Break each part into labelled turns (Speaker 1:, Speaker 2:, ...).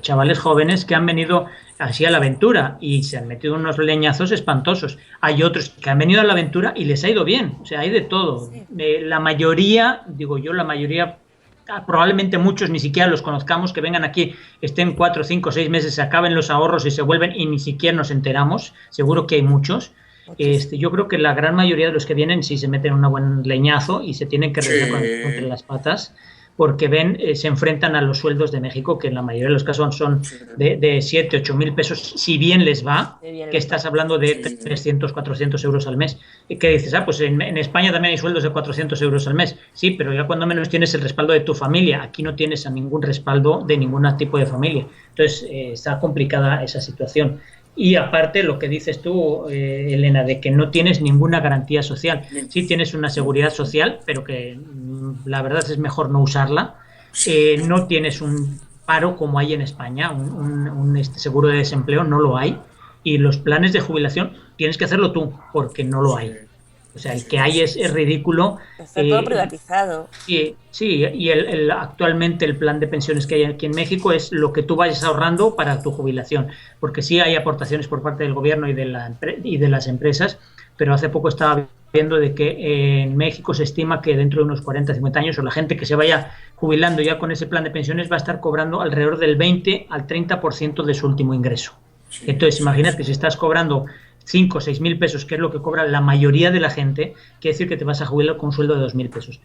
Speaker 1: chavales jóvenes que han venido así a la aventura y se han metido unos leñazos espantosos. Hay otros que han venido a la aventura y les ha ido bien, o sea, hay de todo.
Speaker 2: Sí,
Speaker 1: La mayoría, digo yo, la mayoría, probablemente muchos ni siquiera los conozcamos, que vengan aquí, estén 4, 5, 6 meses, se acaben los ahorros y se vuelven y ni siquiera nos enteramos. Seguro que hay muchos.
Speaker 2: muchísimo.
Speaker 1: Yo creo que la gran mayoría de los que vienen sí se meten un buen leñazo y se tienen que revisar contra
Speaker 3: Sí,
Speaker 1: las patas porque ven, se enfrentan a los sueldos de México, que en la mayoría de los casos son
Speaker 3: sí,
Speaker 1: de 7, 8 mil pesos, si bien les va,
Speaker 2: Qué bien
Speaker 1: que
Speaker 2: les va.
Speaker 1: estás hablando de
Speaker 3: sí,
Speaker 1: 300, 400 euros al mes. Y que dices, pues en España también hay sueldos de 400 euros al mes. Sí, pero ya cuando menos tienes el respaldo de tu familia, aquí no tienes a ningún respaldo de ningún tipo de familia. Entonces, está complicada esa situación. Y aparte, lo que dices tú, Elena, de que no tienes ninguna garantía social. Sí tienes una seguridad social, pero que la verdad es mejor no usarla. No tienes un paro como hay en España, seguro de desempleo, no lo hay. Y los planes de jubilación tienes que hacerlo tú, porque no lo
Speaker 3: sí,
Speaker 1: hay. O sea, el que
Speaker 3: sí,
Speaker 1: hay es ridículo.
Speaker 2: Está todo
Speaker 1: eh,
Speaker 2: privatizado.
Speaker 1: Sí, y actualmente el plan de pensiones que hay aquí en México es lo que tú vayas ahorrando para tu jubilación, porque sí hay aportaciones por parte del gobierno y de las empresas, pero hace poco estaba viendo de que en México se estima que dentro de unos 40, 50 años, o la gente que se vaya jubilando ya con ese plan de pensiones va a estar cobrando alrededor del 20 al 30% de su último ingreso.
Speaker 3: sí,
Speaker 1: Entonces,
Speaker 3: sí,
Speaker 1: imagínate, si
Speaker 3: sí.
Speaker 1: estás cobrando 5 o 6 mil pesos, que es lo que cobra la mayoría de la gente, quiere decir que te vas a jubilar con un sueldo de 2.000 pesos.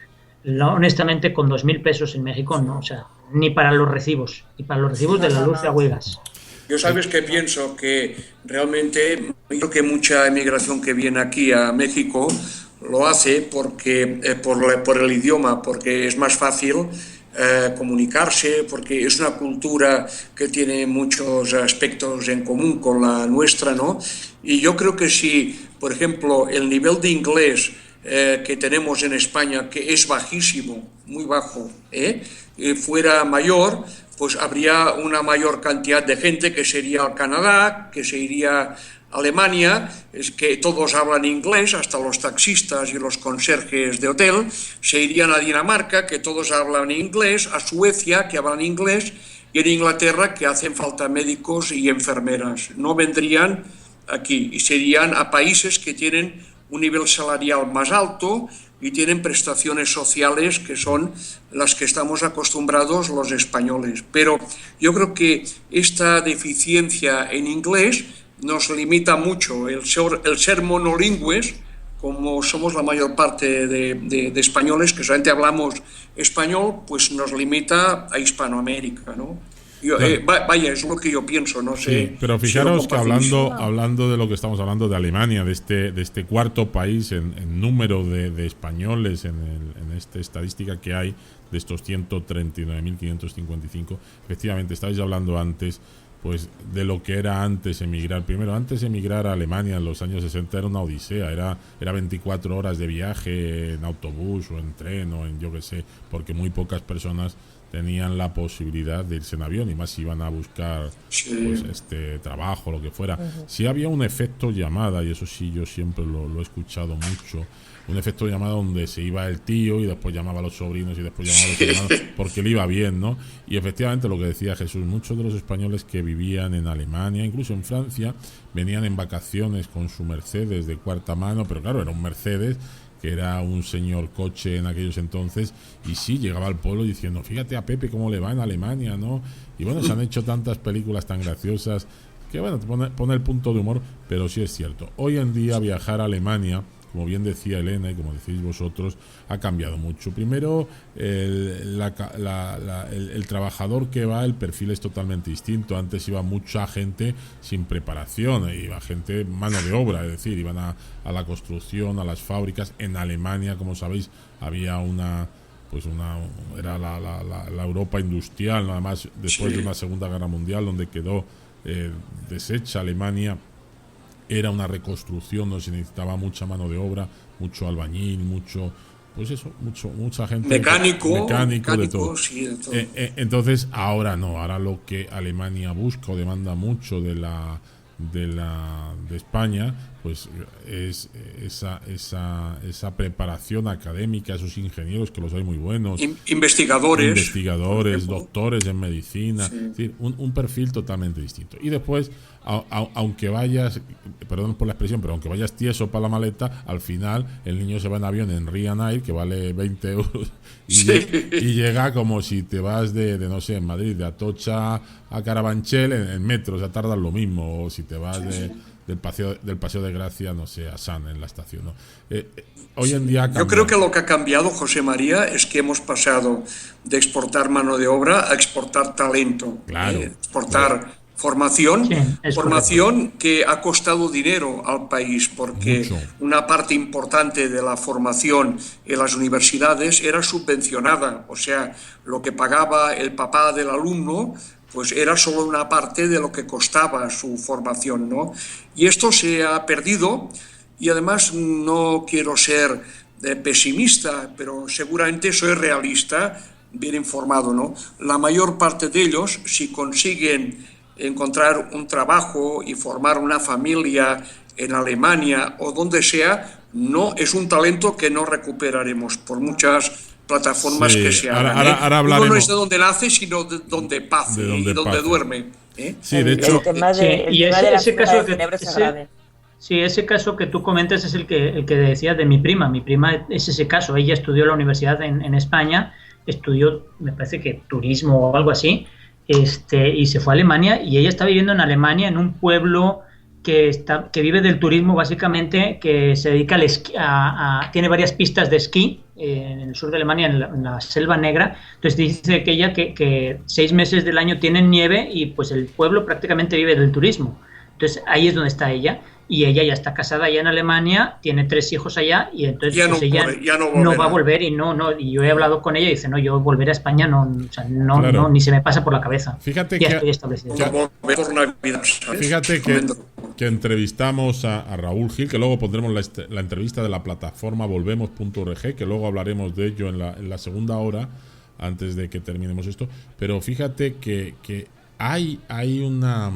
Speaker 1: Honestamente, con 2.000 pesos en México, no, o sea, ni para los recibos, ni para los recibos
Speaker 2: No,
Speaker 1: de la
Speaker 2: no,
Speaker 1: luz de
Speaker 2: no.
Speaker 1: agua y gas.
Speaker 3: Yo sabes que
Speaker 2: No.
Speaker 3: pienso que realmente yo creo que mucha emigración que viene aquí a México lo hace porque por el idioma, porque es más fácil comunicarse, porque es una cultura que tiene muchos aspectos en común con la nuestra, ¿no? Y yo creo que si, por ejemplo, el nivel de inglés que tenemos en España, que es bajísimo, muy bajo, fuera mayor, pues habría una mayor cantidad de gente que se iría al Canadá, que se iría a Alemania, es que todos hablan inglés, hasta los taxistas y los conserjes de hotel, se irían a Dinamarca, que todos hablan inglés, a Suecia, que hablan inglés, y en Inglaterra, que hacen falta médicos y enfermeras. No vendrían aquí y se irían a países que tienen un nivel salarial más alto y tienen prestaciones sociales que son las que estamos acostumbrados los españoles. Pero yo creo que esta deficiencia en inglés nos limita mucho el ser monolingües, como somos la mayor parte de españoles que solamente hablamos español, pues nos limita a Hispanoamérica, ¿no? Yo,
Speaker 4: Claro.
Speaker 3: vaya, es lo que yo pienso, no
Speaker 4: Sí,
Speaker 3: sé
Speaker 4: pero
Speaker 3: si lo
Speaker 4: fijaros que
Speaker 3: compartís.
Speaker 2: No.
Speaker 4: hablando de lo que estamos hablando de Alemania, de este cuarto país en número de españoles en esta estadística que hay, de estos 139.555, efectivamente, estabais hablando antes pues de lo que era antes emigrar. Primero, antes emigrar a Alemania en los años 60 era una odisea, era 24 horas de viaje en autobús o en tren o en yo qué sé, porque muy pocas personas tenían la posibilidad de irse en avión y más si iban a buscar pues
Speaker 3: Sí,
Speaker 4: trabajo, lo que fuera. Sí había un efecto llamada, y eso sí yo siempre lo he escuchado mucho, un efecto llamada donde se iba el tío y después llamaba a los sobrinos y después llamaba a los hermanos porque le iba bien, ¿no? Y efectivamente lo que decía Jesús, muchos de los españoles que vivían en Alemania, incluso en Francia, venían en vacaciones con su Mercedes de cuarta mano, pero claro, era un Mercedes que era un señor coche en aquellos entonces, y sí, llegaba al pueblo diciendo, fíjate a Pepe cómo le va en Alemania, ¿no? Y bueno, se han hecho tantas películas tan graciosas que bueno, pone el punto de humor, pero sí es cierto. Hoy en día viajar a Alemania, como bien decía Elena y como decís vosotros, ha cambiado mucho. Primero, el trabajador que va, el perfil es totalmente distinto. Antes iba mucha gente sin preparación, iba gente, mano de obra, es decir, iban a la construcción, a las fábricas. En Alemania, como sabéis, había era la Europa industrial, nada más después de
Speaker 3: sí,
Speaker 4: una Segunda Guerra Mundial, donde quedó deshecha Alemania. Era una reconstrucción donde se necesitaba mucha mano de obra, mucho albañil, mucha gente, mecánico, de todo.
Speaker 3: mecánico, sí, de todo.
Speaker 4: Entonces ahora no, ahora lo que Alemania busca o demanda mucho de España, pues es esa preparación académica, esos ingenieros que los hay muy buenos, investigadores, doctores en medicina, sí. Es decir, un perfil totalmente distinto. Y después, aunque vayas, perdón por la expresión, pero aunque vayas tieso para la maleta, al final el niño se va en avión en Ryanair, que vale 20 euros, y llega como si te vas de no sé, en Madrid, de Atocha a Carabanchel en metro, o sea, tardas lo mismo, o si te vas del Paseo de Gracia, no sé, a San en la estación, ¿no? Hoy en día
Speaker 3: yo creo que lo que ha cambiado, José María, es que hemos pasado de exportar mano de obra a exportar talento,
Speaker 4: claro,
Speaker 3: exportar formación, que ha costado dinero al país, porque
Speaker 4: mucho.
Speaker 3: Una parte importante de la formación en las universidades era subvencionada, o sea, lo que pagaba el papá del alumno pues era solo una parte de lo que costaba su formación, ¿no? Y esto se ha perdido, y además no quiero ser pesimista, pero seguramente soy realista, bien informado, ¿no? La mayor parte de ellos, si consiguen encontrar un trabajo y formar una familia en Alemania o donde sea, no es un talento que no recuperaremos por muchas plataformas que se hagan.
Speaker 4: Ahora
Speaker 3: uno no es de donde nace, sino de donde pase y donde duerme.
Speaker 4: Sí, de hecho.
Speaker 1: Ese caso que tú comentas es el que decía de mi prima. Mi prima es ese caso. Ella estudió la universidad en España, estudió, me parece que turismo o algo así, y se fue a Alemania, y ella está viviendo en Alemania, en un pueblo que vive del turismo básicamente, que se dedica al esquí, tiene varias pistas de esquí en el sur de Alemania, en la Selva Negra. Entonces dice que ella que 6 meses del año tienen nieve, y pues el pueblo prácticamente vive del turismo. Entonces ahí es donde está ella, y ella ya está casada allá en Alemania, tiene 3 hijos allá, y entonces
Speaker 3: ya
Speaker 1: pues
Speaker 3: ya
Speaker 1: no va a volver, y y yo he hablado con ella y dice, no, yo volver a España
Speaker 4: Claro.
Speaker 1: ni se me pasa por la cabeza.
Speaker 4: Fíjate
Speaker 1: ya
Speaker 4: que
Speaker 1: estoy establecido.
Speaker 4: Fíjate que entrevistamos a Raúl Gil, que luego pondremos la entrevista de la plataforma volvemos.org, que luego hablaremos de ello en la segunda hora, antes de que terminemos esto. Pero fíjate que hay una...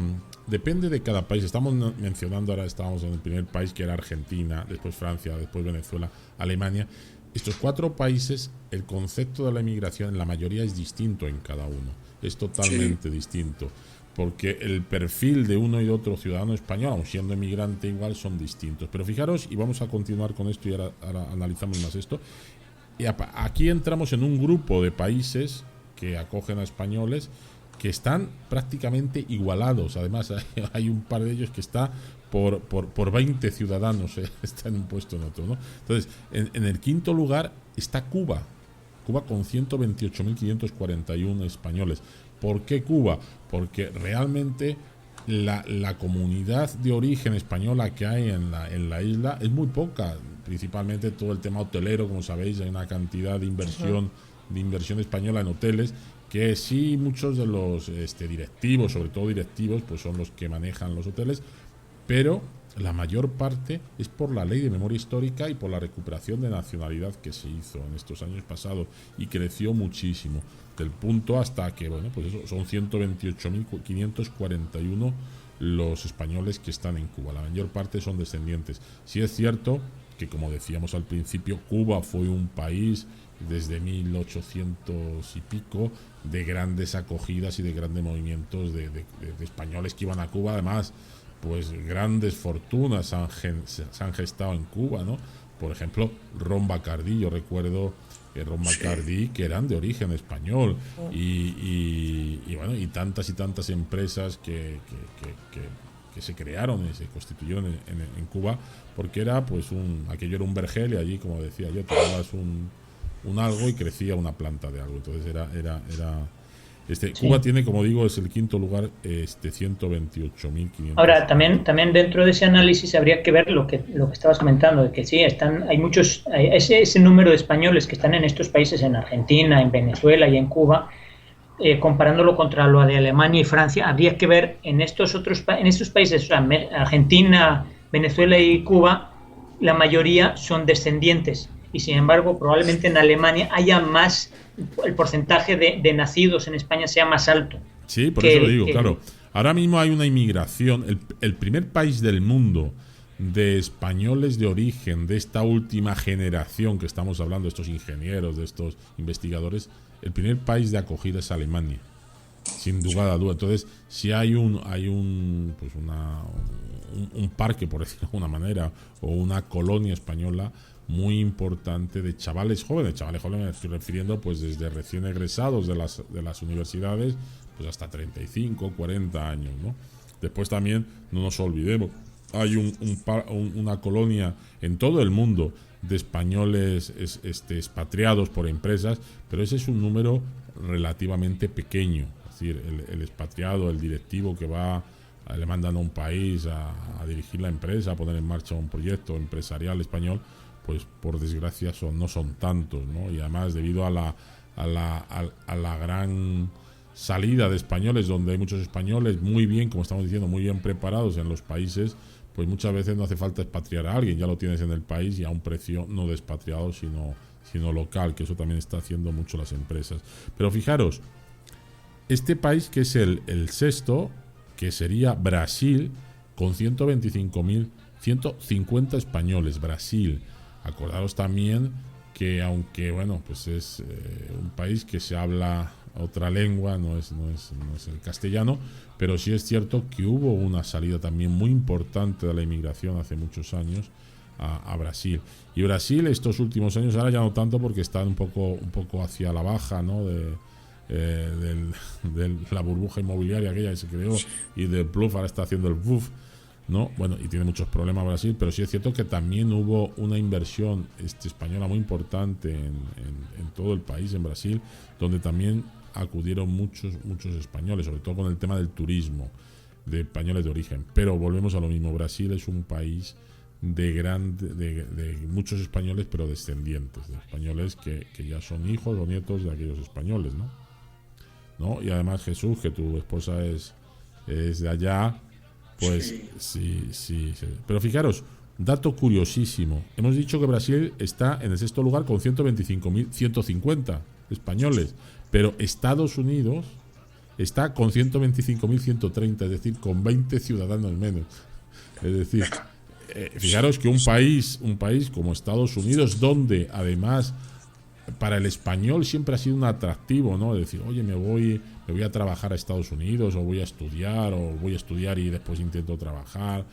Speaker 4: Depende de cada país. Estamos mencionando, ahora estábamos en el primer país, que era Argentina, después Francia, después Venezuela, Alemania. Estos 4 países, el concepto de la inmigración en la mayoría es distinto en cada uno. Es totalmente distinto. Porque el perfil de uno y de otro ciudadano español, aun siendo inmigrante igual, son distintos. Pero fijaros, y vamos a continuar con esto, y ahora analizamos más esto. Y aquí entramos en un grupo de países que acogen a españoles, que están prácticamente igualados. Además, hay un par de ellos que está por 20 ciudadanos, está en un puesto en otro, ¿no? Entonces, en el quinto lugar está Cuba con 128.541 españoles. ¿Por qué Cuba? Porque realmente la comunidad de origen española que hay en la isla es muy poca, principalmente todo el tema hotelero, como sabéis, hay una cantidad de inversión española en hoteles, que sí, muchos de los directivos, sobre todo directivos, pues son los que manejan los hoteles, pero la mayor parte es por la ley de memoria histórica y por la recuperación de nacionalidad que se hizo en estos años pasados, y creció muchísimo, del punto hasta que, bueno, pues eso, son 128.541 los españoles que están en Cuba. La mayor parte son descendientes. Sí es cierto que, como decíamos al principio, Cuba fue un país desde 1800 y pico de grandes acogidas y de grandes movimientos de españoles que iban a Cuba. Además, pues grandes fortunas se han gestado en Cuba, ¿no? Por ejemplo, Ron Bacardí, yo recuerdo que Ron Bacardí, que eran de origen español, y bueno, y tantas empresas que se crearon y se constituyeron en Cuba, porque era pues aquello era un vergel, y allí, como decía yo, te dabas un algo y crecía una planta de algo. Entonces era Cuba tiene, como digo, es el quinto lugar, 128.500.
Speaker 1: Ahora, también dentro de ese análisis habría que ver lo que estabas comentando, de que sí, hay muchos, ese número de españoles que están en estos países, en Argentina, en Venezuela y en Cuba, comparándolo contra lo de Alemania y Francia, habría que ver en estos países, o sea, Argentina, Venezuela y Cuba, la mayoría son descendientes, y sin embargo probablemente en Alemania haya más, el porcentaje de nacidos en España sea más alto.
Speaker 4: Sí, por eso lo digo, claro. Ahora mismo hay una inmigración, el primer país del mundo de españoles de origen de esta última generación que estamos hablando, de estos ingenieros, de estos investigadores, el primer país de acogida es Alemania, sin duda a duda. Entonces, si hay un parque, por decirlo de alguna manera, o una colonia española muy importante de chavales jóvenes me estoy refiriendo pues desde recién egresados de las universidades pues hasta 35, 40 años, ¿no? Después también, no nos olvidemos, hay una colonia en todo el mundo de españoles expatriados por empresas, pero ese es un número relativamente pequeño. Es decir, el expatriado, el directivo que le mandan a un país a dirigir la empresa, a poner en marcha un proyecto empresarial español, pues por desgracia no son tantos, ¿no? Y además debido a la gran salida de españoles, donde hay muchos españoles muy bien, como estamos diciendo, muy bien preparados en los países, pues muchas veces no hace falta expatriar a alguien, ya lo tienes en el país y a un precio no de expatriado, sino local, que eso también está haciendo mucho las empresas. Pero fijaros, este país que es el sexto, que sería Brasil, con 125.150 españoles, Brasil. Acordaros también que aunque pues es un país que se habla otra lengua, no es el castellano, pero sí es cierto que hubo una salida también muy importante de la inmigración hace muchos años a Brasil. Y Brasil estos últimos años, ahora ya no tanto porque está un poco hacia la baja, ¿no? de la burbuja inmobiliaria aquella que se creó y del bluff, ahora está haciendo el buff, ¿no? Bueno, y tiene muchos problemas Brasil, pero sí es cierto que también hubo una inversión española muy importante en todo el país, en Brasil, donde también acudieron muchos españoles, sobre todo con el tema del turismo, de españoles de origen. Pero volvemos a lo mismo, Brasil es un país de muchos españoles, pero descendientes de españoles que ya son hijos o nietos de aquellos españoles, ¿no? Y además, Jesús, que tu esposa es de allá, pues sí. Pero fijaros, dato curiosísimo. Hemos dicho que Brasil está en el sexto lugar con 125.150 españoles, pero Estados Unidos está con 125.130, es decir, con 20 ciudadanos menos. Es decir, fijaros que un país como Estados Unidos, donde además para el español siempre ha sido un atractivo, ¿no? Es decir, oye, me voy a trabajar a Estados Unidos, o voy a estudiar y después intento trabajar.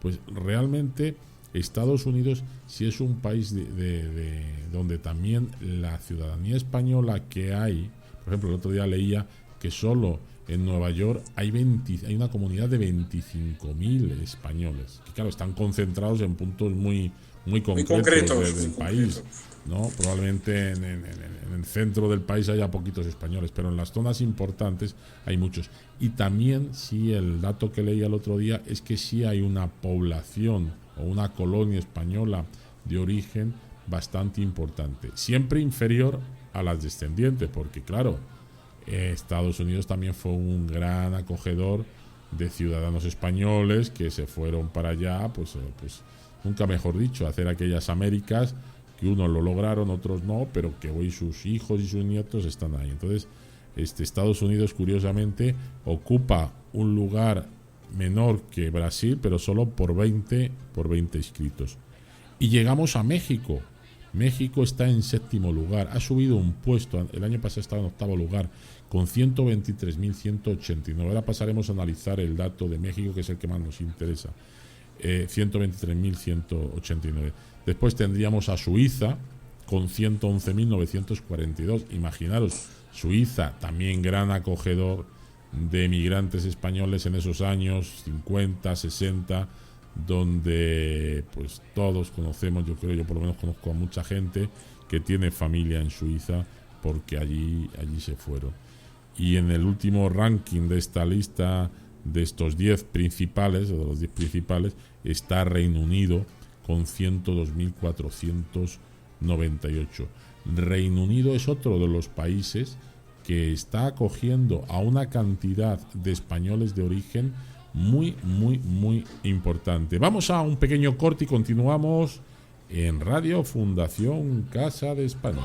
Speaker 4: Pues realmente Estados Unidos sí es un país de donde también la ciudadanía española que hay. Por ejemplo, el otro día leía que solo en Nueva York hay una comunidad de 25.000 españoles, que claro, están concentrados en puntos muy concretos del país, ¿no? Probablemente en el centro del país haya poquitos españoles, pero en las zonas importantes hay muchos. Y también, sí, el dato que leí el otro día es que sí hay una población o una colonia española de origen bastante importante, siempre inferior a las descendientes, porque claro, Estados Unidos también fue un gran acogedor de ciudadanos españoles que se fueron para allá, pues nunca mejor dicho, a hacer aquellas Américas, que unos lo lograron, otros no, pero que hoy sus hijos y sus nietos están ahí. Entonces, Estados Unidos, curiosamente, ocupa un lugar menor que Brasil, pero solo por 20 inscritos. Y llegamos a México. México está en séptimo lugar, ha subido un puesto, el año pasado estaba en octavo lugar, con 123.189. Ahora pasaremos a analizar el dato de México, que es el que más nos interesa. 123.189. Después tendríamos a Suiza con 111.942. Imaginaros, Suiza, también gran acogedor de emigrantes españoles en esos años 50, 60, donde pues todos conocemos, yo por lo menos conozco a mucha gente que tiene familia en Suiza, porque allí se fueron. Y en el último ranking de esta lista, de estos 10 principales, o de los 10 principales, está Reino Unido con 102.498. Reino Unido es otro de los países que está acogiendo a una cantidad de españoles de origen muy importante. Vamos a un pequeño corte y continuamos en Radio Fundación Casa de España.